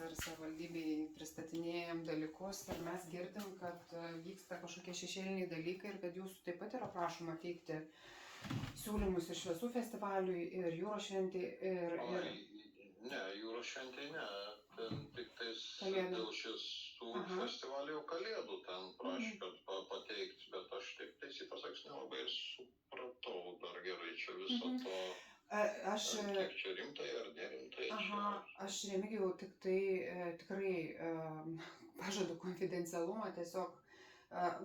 ir savivaldybėj pristatinėjam dalykus ir mes girdim, kad vyksta kažkokie šešėliniai dalykai ir kad jūsų taip pat yra prašoma teikti siūlymus ir šviesų festivaliui, ir jūros šventei, ir... Ne, jūros šventei ne, ten tik tais Kalėdų. dėl šviesų festivalio Kalėdų ten prašė, kad pateikti, bet aš tik teisį pasakysiu, nelabai ir supratau dar gerai čia viso to, kiek čia rimtai ar nerimtai čia. Aš Remigijau tik tai tikrai pažadu konfidencialumą, tiesiog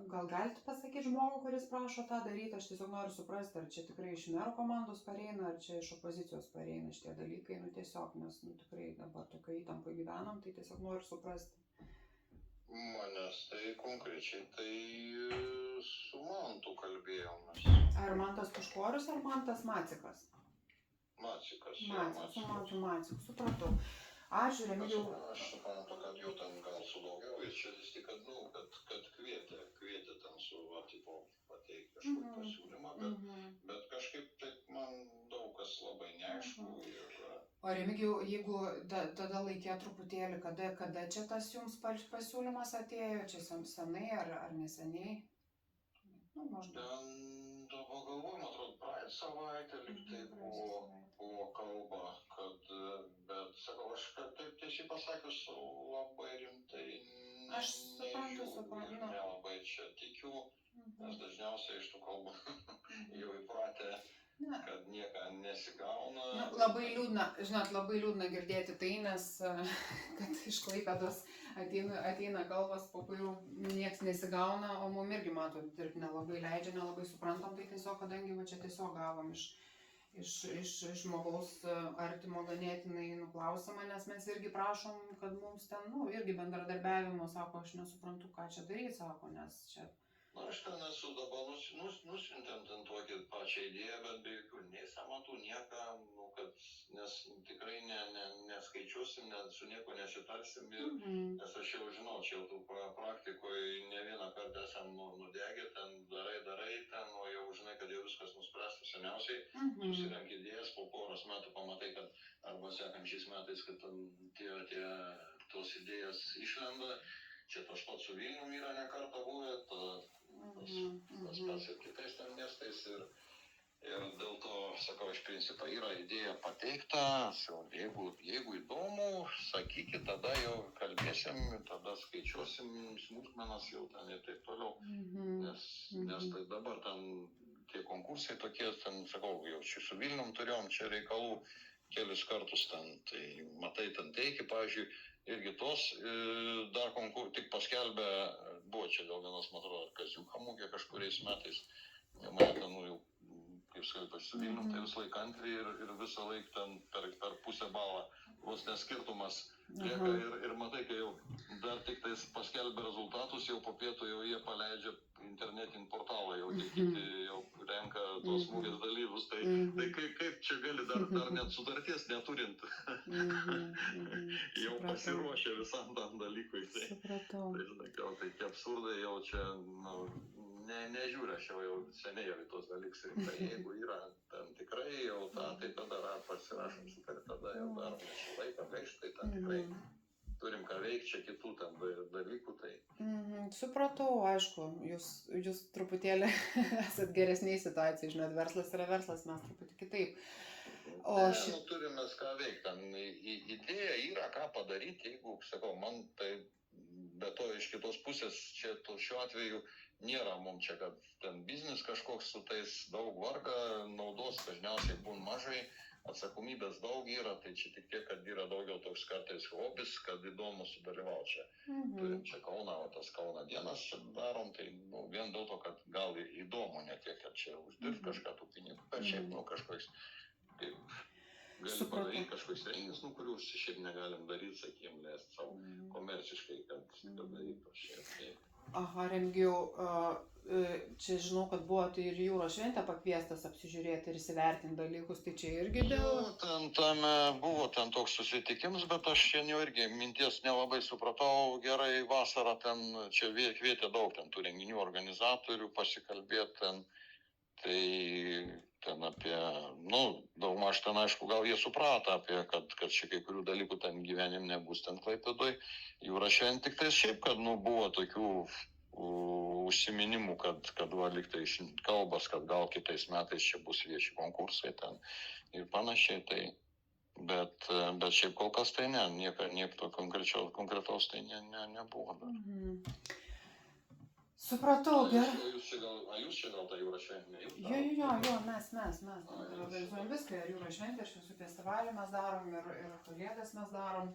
gal galite pasakyti žmogų, kuris prašo tą daryti, aš tiesiog noriu suprasti, ar čia tikrai iš mero komandos pareina, ar čia iš opozicijos pareina šitie dalykai, tiesiog, nes tikrai dabar tokio įtampo gyvenam, tai tiesiog noriu suprasti. Manęs tai konkrečiai tai su Mantu kalbėjomės. Ar Mantas Puškorius, ar Mantas Macikas? Macikas. Su Mantu Maciku, supratau. Ačiū, Remigijau. Aš suprantu, kad jau ten gal su daugiau ir čia vis tik, kad kvietė ten su tipo pateikti kažkokį pasiūlymą, bet kažkaip taip man daug kas labai neaišku. O Remigijau, jeigu tada laikė truputėlį, kada čia tas jums pasiūlymas atėjo, čia senai ar neseniai? Maždaug. Ten dabar galvoju, man atrodo, praeitą savaitę lygtai buvo kalba, kad, bet sakau, aš taip tiesiai pasakius labai rimtai nežiūriu ir nelabai čia tikiu, nes dažniausiai iš tų kalbų jau įpratę, kad nieko nesigauna. Labai liūdna girdėti tai, nes kad iš Klaipėdos ateina kalbas, po kurių nieks nesigauna, o mum irgi, matot, dirbti nelabai leidžia, nelabai suprantam, tai tiesiog, kadangi va čia tiesiog gavom iš žmogaus artimo ganėtinai klausimą, nes mes irgi prašom, kad mums ten, irgi bendradarbiavimo, sako, aš nesuprantu, ką čia daryti, sako, nes čia... Na, aš ten esu dabar nusiuntėm ten tokią pačią idėją, bet be jokių nei samatų, nieką, nes tikrai neskaičiuosim, su nieko nesitarsim, nes aš jau žinau, čia jau tų praktikoje ne vieną kartą esam nudegę, ten darai, ten, o jau žinai, kad jau viskas nuspręsta seniausiai, susirenk idėjas, po poros metų pamatai, kad arba sekančiais metais, kad tos idėjas išlenda. Čia tas pats su Vilnium yra ne kartą buvę, tas pats ir kitais ten miestais ir dėl to, sakau, iš principo yra idėja pateikta, jeigu įdomu, sakykit, tada jau kalbėsim, tada skaičiuosim smulkmenas jau ten ir taip toliau, nes tai dabar ten tie konkursai tokie, ten, sakau, jau čia su Vilnium turėjom čia reikalų kelius kartus ten, tai matai, ten teiki, pavyzdžiui, irgi tos dar tik paskelbė, buvo čia dėl vienos, man atrodo, Kaziuko mugė kažkuriais metais, mane ten, jau, kaip sakai, su Vilnium, tai visą laiką antri ir visą laiką ten per pusę balą, vos neskirtumas lieka ir matai, kai jau dar tik tais paskelbė rezultatus, jau po pietų jau jie paleidžia internetinį portalą, jau kiti jau renka tos mugės dalyvius, tai kaip čia gali dar net sutarties neturint, jau pasiruošę visam tam dalykui, tai tie absurdai jau čia, nežiūrė, aš jau seniai jau į tos dalykus rimtai, jeigu yra ten tikrai jau tai tada pasirašom sutartį, tada jau darom, nes laiką gaišt, tai ten tikrai turim ką veikti, čia kitų ten dalykų, tai... Supratau, aišku, jūs truputėlį esat geresniai situacijai, žinot, verslas yra verslas, mes truputį kitaip. Turim mes ką veikti, ten idėja yra ką padaryti, jeigu, sakau, man tai... Be to, iš kitos pusės, čia šiuo atveju nėra mums čia, kad ten biznis kažkoks su tais daug varga, naudos dažniausiai būna mažai, atsakomybės daug yra, tai čia tik tiek, kad yra daugiau toks kartais hobis, kad įdomu sudalyvauti čia. Turim čia Kauną, o tas Kauno dienas čia darom, tai vien dėl to, kad gal įdomu, ne tiek, kad čia uždirbti kažką tų pinigų, bet šiaip, kažkoks, kaip... Gali padaryti kažkokius renginius, kuriuos šiaip negalim daryti, sakykime, leisti savo komerciškai, kad darytų šiaip. Aha, Remigijau, čia žinau, kad buvote ir jūros šventę pakviestas apsižiūrėti ir įsivertinti dalykus, tai čia irgi dėl... Ten buvo ten toks susitikimas, bet aš šiandien irgi minties nelabai supratau gerai vasarą, ten čia kvietė daug ten tų renginių organizatorių pasikalbėti ten, tai ten apie, daugmaž ten aišku, gal jie suprato apie, kad čia kai kurių dalykų ten gyvenim nebus ten Klaipėdoj. Jūra šventė tik tai šiaip, kad, buvo tokių užsiminimų, kad va, liktai kalbas, kad gal kitais metais čia bus vieši konkursai ten ir panašiai, tai, bet šiaip kol kas tai ne, nieko konkretaus tai nebuvo dar. Supratau, gerai. Jūs čia gal tą jūrą šventę? Jo, mes organizuojam viską, ir jūrą šventę, ir šviesų festivalį mes darom, ir kalėdas mes darom.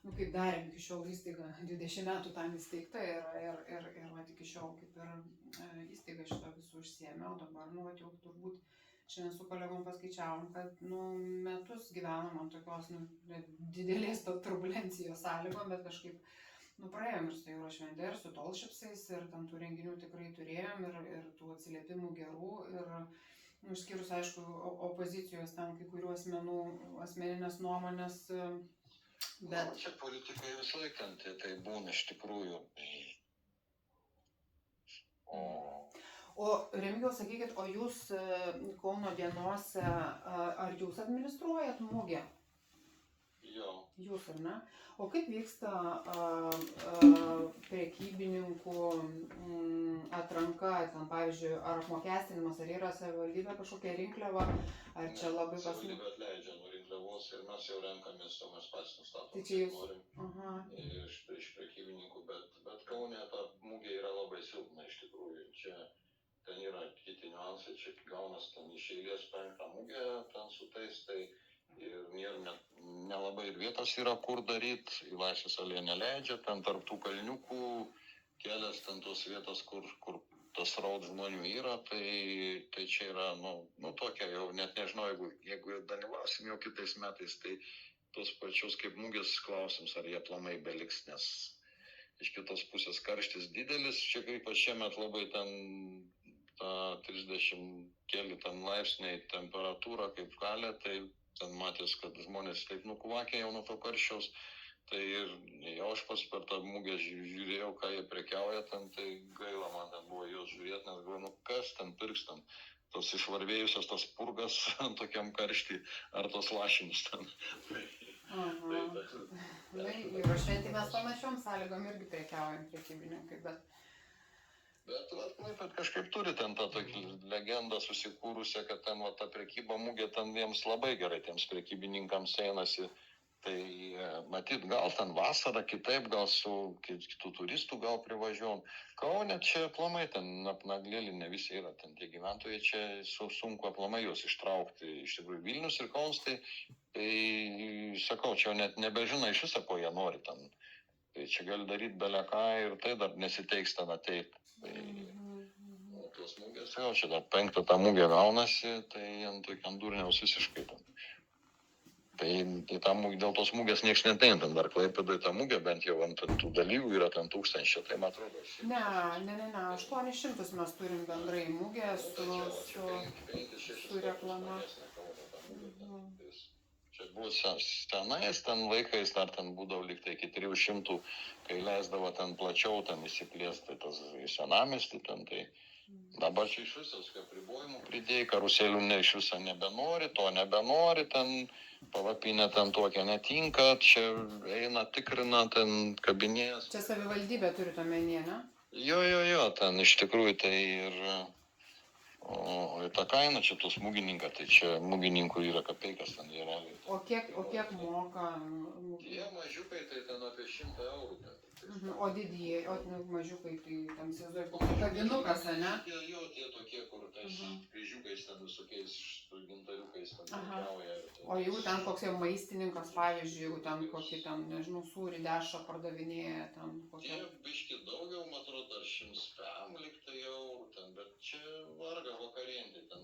Kaip darėm iki šiol įstaiga, 20 metų tam įsteigta ir iki šiol kaip ir įstaiga šito visų užsiėmė, o dabar, jau turbūt šiandien su kolegom paskaičiavom, kad, metus gyvenom ant tokios, didelės turbulencijos sąlygom, bet kažkaip, praėjom ir su jūros šventė, ir su Tallshipsais, ir ten tų renginių tikrai turėjom, ir tų atsiliepimų gerų, ir išskyrus, aišku, opozicijos ten kai kurių asmenų asmeninės nuomonės, bet... Čia politikai visą laiką tai būna iš tikrųjų. O Remigijau, sakykit, o jūs Kauno dienose, ar jūs administruojat mugę? Jo. Jūs, ar ne? O kaip vyksta prekybininkų atranka, ten, pavyzdžiui, ar apmokestinimas, ar yra savivaldybė kažkokia rinkliava, ar čia labai Savivaldybė atleidžia nuo rinkliavos ir mes jau renkamės, o mes patys nustatom, tai čia jūs... norim iš prekybininkų, bet Kaune ta mugė yra labai silpna iš tikrųjų. Čia ten yra kiti niuansai, čia gaunas ten iš eilės 5 mugė, ten su tais, tai ir nelabai ir vietos yra kur daryt, į Laisvės alėją neleidžia, ten tarp tų kalniukų kelias ten tos vietos, kur tas raud žmonių yra, tai čia yra, tokia jau, net nežinau, jeigu dalyvausim jau kitais metais, tai tos pačios kaip mugės klausims, ar jie aplamai beliks, nes iš kitos pusės karštis didelis, čia kaip šiemet labai ten ta 30 keli ten laipsniai temperatūra kaip kalė, tai ten matės, kad žmonės taip nukvakė jau nuo to karščiaus, tai ir jau aš pats per tą mugę žiūrėjau, ką jie prekiauja ten, tai gaila man ten buvo juos žiūrėti, nes galvoju, kas ten pirks ten, tos išvarvėjusios tas purgas tokiam karštį, ar tos lašinius ten. Ir šventį mes panašiom sąlygom irgi prekiaujam prekybininkai, bet Klaipėda kažkaip turi ten tą tokį legendą susikūrusią, kad ten ta prekyba mugė ten jiems labai gerai, tiems prekybininkams einasi. Tai matyt, gal ten vasarą kitaip, gal su kitų turistų gal privažiuom. Kaune čia aplamai ten apnaglėlį ne visi yra, ten tie gyventojai čia sunku aplamai juos ištraukti. Iš tikrųjų Vilnius ir Kaunas, tai sakau, čia net nebežina iš viso, ko jie nori ten. Tai čia gali daryti beleką ir tai dar nesiteiks ten ateiti. Tai tos mugės, jau čia dar 5 ta mugė gaunasi, tai ant durniaus visiškai ten. Tai dėl tos mugės nieks neteina, ten dar Klaipėdoj ta mugė, bent jau ant tų dalyvių yra ten 1000, tai man atrodo. Ne, 800 mes turim bendrai mugę su reklama. Čia buvo senais ten laikais, dar ten būdavo liktai iki 300, kai leisdavo ten plačiau ten įsiplėsti tas senamiestį ten, tai dabar čia iš viso apribojimų pridėjai, karuselių iš viso nebenori, to nebenori, ten palapinė ten tokia netinka, čia eina, tikrina, ten kabinėjas. Čia savivaldybė turi omenyje, ne? Jo, ten iš tikrųjų tai ir... O ta kaina čia tos mugininkai, tai čia mugininkų yra kapeikas ten jie realiai. O kiek moka? Tie mažiukai tai ten apie 100 eurų. O didieji, mažiukai tai tam įsivaizduoju, kavinukas, ne? Jo, tie tokie, kur tais kryžiukais ten visokiais gintariukais ten prekiauja. O jeigu ten koks jau maistininkas, pavyzdžiui, jeigu ten kokį ten, nežinau, sūrį dešrą pardavinėja, ten kokie... Tie biški daugiau, man atrodo, 100 liktai eurų ten, bet čia varga vakarientai, ten,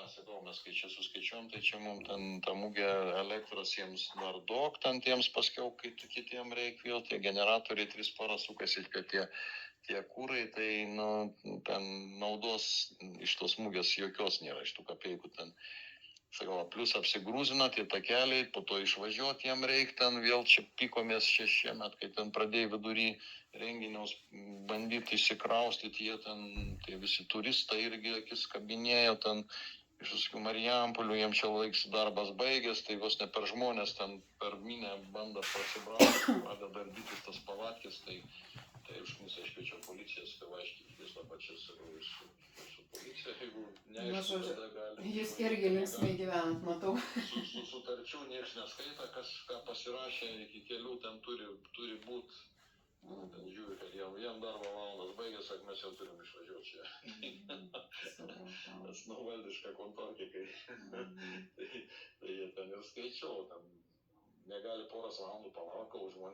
sakau, mes kai čia suskaičiuom, tai čia mums ten ta mugė elektros jiems dar daug, ten tiems paskiau, kai kitiem reikia vėl, tie generatoriai 3 paras sukasi, kad tie kūrai, tai, ten naudos iš tos mugės jokios nėra, iš tų kapeikų ten. Sakau, plus apsigrūzina tie takeliai, po to išvažiuoti jam reikia, ten vėl čia pykomės šiemet, kai ten pradėjo vidury renginiaus bandyti išsikraustyti, jie ten, tai visi turistai irgi akis kabinėjo ten iš visokių Marijampolių, jiems čia laiks darbas baigęs, tai vos ne per žmonės ten per minę bando prasibrauti, pradeda ardytis tas palatkės, tai aišku, aš policiją, sakau, aiškiai, vis tą pačią sakau, su policija, jeigu neaišku, tada gali. Jūs irgi linksmai gyvenat, matau. Su sutarčių niekas neskaita, kas ką pasirašė, iki kelių ten turi būti. Ten žiūri, kad jam darbo valandas baigęs, sak, mes jau turim išvažiuoti čia. Tas nuvaldiška kontorkė, kai tai jie ten ir skaičiau, ten negali poros valandų palaukti, kol žmonės